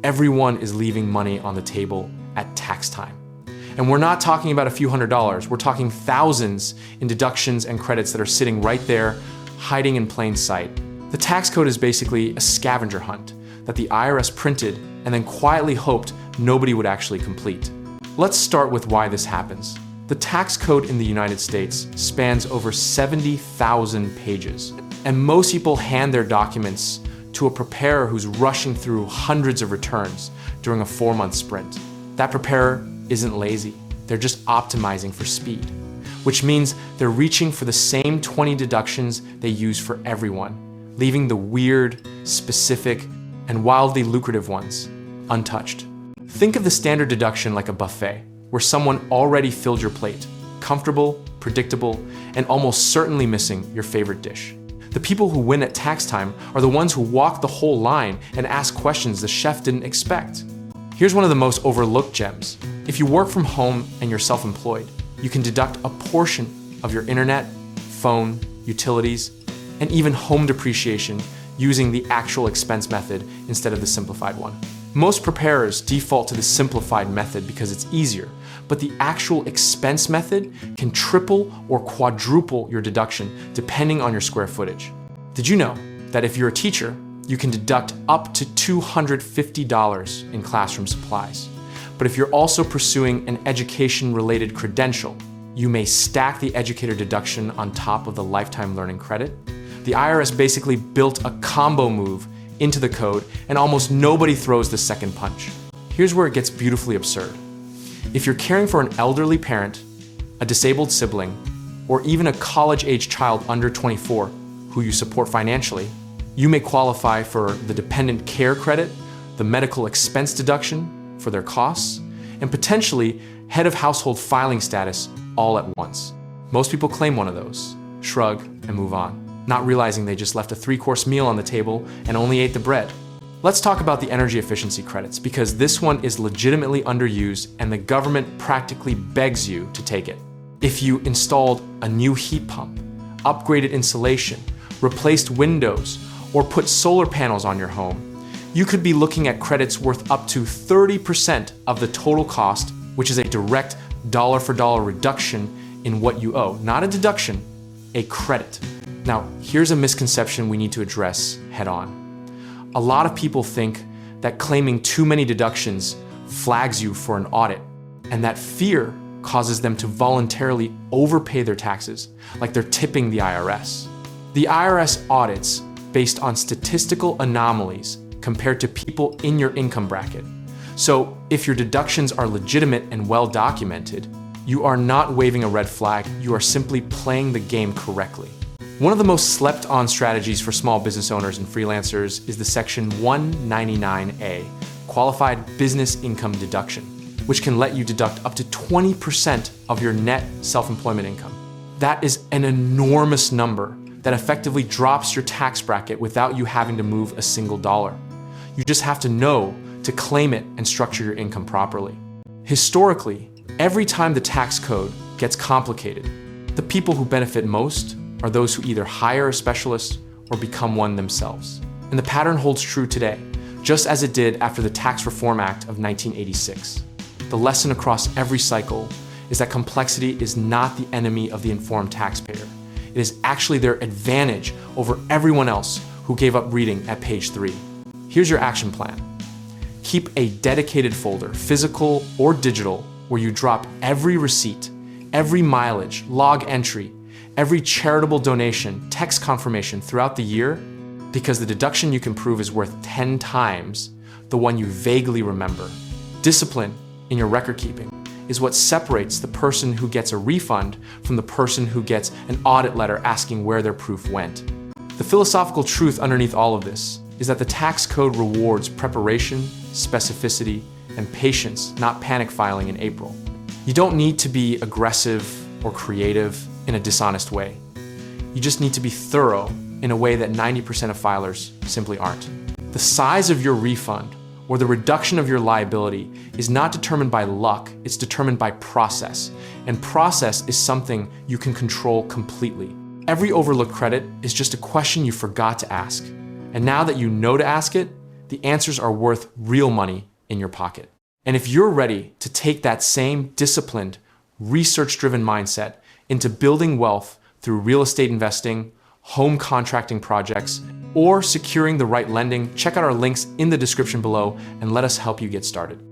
everyone is leaving money on the table at tax time. And we're not talking about a few $100s, we're talking thousands in deductions and credits that are sitting right there, hiding in plain sight. The tax code is basically a scavenger hunt that the IRS printed and then quietly hoped nobody would actually complete. Let's start with why this happens. The tax code in the United States spans over 70,000 pages, and most people hand their documents to a preparer who's rushing through hundreds of returns during a 4-month sprint. That preparer isn't lazy, they're just optimizing for speed, which means they're reaching for the same 20 deductions they use for everyone, leaving the weird, specific, and wildly lucrative ones untouched. Think of the standard deduction like a buffet, where someone already filled your plate, comfortable, predictable, and almost certainly missing your favorite dish. The people who win at tax time are the ones who walk the whole line and ask questions the chef didn't expect. Here's one of the most overlooked gems. If you work from home and you're self-employed, you can deduct a portion of your internet, phone, utilities, and even home depreciation using the actual expense method instead of the simplified one. Most preparers default to the simplified method because it's easier, but the actual expense method can triple or quadruple your deduction depending on your square footage. Did you know that if you're a teacher, you can deduct up to $250 in classroom supplies? But if you're also pursuing an education-related credential, you may stack the educator deduction on top of the lifetime learning credit. The IRS basically built a combo move into the code, and almost nobody throws the second punch. Here's where it gets beautifully absurd. If you're caring for an elderly parent, a disabled sibling, or even a college-age child under 24 who you support financially, you may qualify for the dependent care credit, the medical expense deduction for their costs, and potentially head of household filing status all at once. Most people claim one of those, shrug, and move on, not realizing they just left a 3-course meal on the table and only ate the bread. Let's talk about the energy efficiency credits, because this one is legitimately underused and the government practically begs you to take it. If you installed a new heat pump, upgraded insulation, replaced windows, or put solar panels on your home, you could be looking at credits worth up to 30% of the total cost, which is a direct dollar-for-dollar reduction in what you owe. Not a deduction, a credit. Now, here's a misconception we need to address head-on. A lot of people think that claiming too many deductions flags you for an audit, and that fear causes them to voluntarily overpay their taxes, like they're tipping the IRS. The IRS audits based on statistical anomalies compared to people in your income bracket. So if your deductions are legitimate and well documented, you are not waving a red flag, you are simply playing the game correctly. One of the most slept on strategies for small business owners and freelancers is the Section 199A, Qualified Business Income Deduction, which can let you deduct up to 20% of your net self-employment income. That is an enormous number that effectively drops your tax bracket without you having to move a single dollar. You just have to know to claim it and structure your income properly. Historically, every time the tax code gets complicated, the people who benefit most are those who either hire a specialist or become one themselves. And the pattern holds true today, just as it did after the Tax Reform Act of 1986. The lesson across every cycle is that complexity is not the enemy of the informed taxpayer. It is actually their advantage over everyone else who gave up reading at page 3. Here's your action plan. Keep a dedicated folder, physical or digital, where you drop every receipt, every mileage, log entry, every charitable donation, text confirmation throughout the year, because the deduction you can prove is worth 10 times the one you vaguely remember. Discipline in your record keeping is what separates the person who gets a refund from the person who gets an audit letter asking where their proof went. The philosophical truth underneath all of this is that the tax code rewards preparation, specificity, and patience, not panic filing in April. You don't need to be aggressive or creative in a dishonest way. You just need to be thorough in a way that 90% of filers simply aren't. The size of your refund or the reduction of your liability is not determined by luck, it's determined by process. And process is something you can control completely. Every overlooked credit is just a question you forgot to ask. And now that you know to ask it, the answers are worth real money in your pocket. And if you're ready to take that same disciplined, research-driven mindset into building wealth through real estate investing, home contracting projects, or securing the right lending, check out our links in the description below and let us help you get started.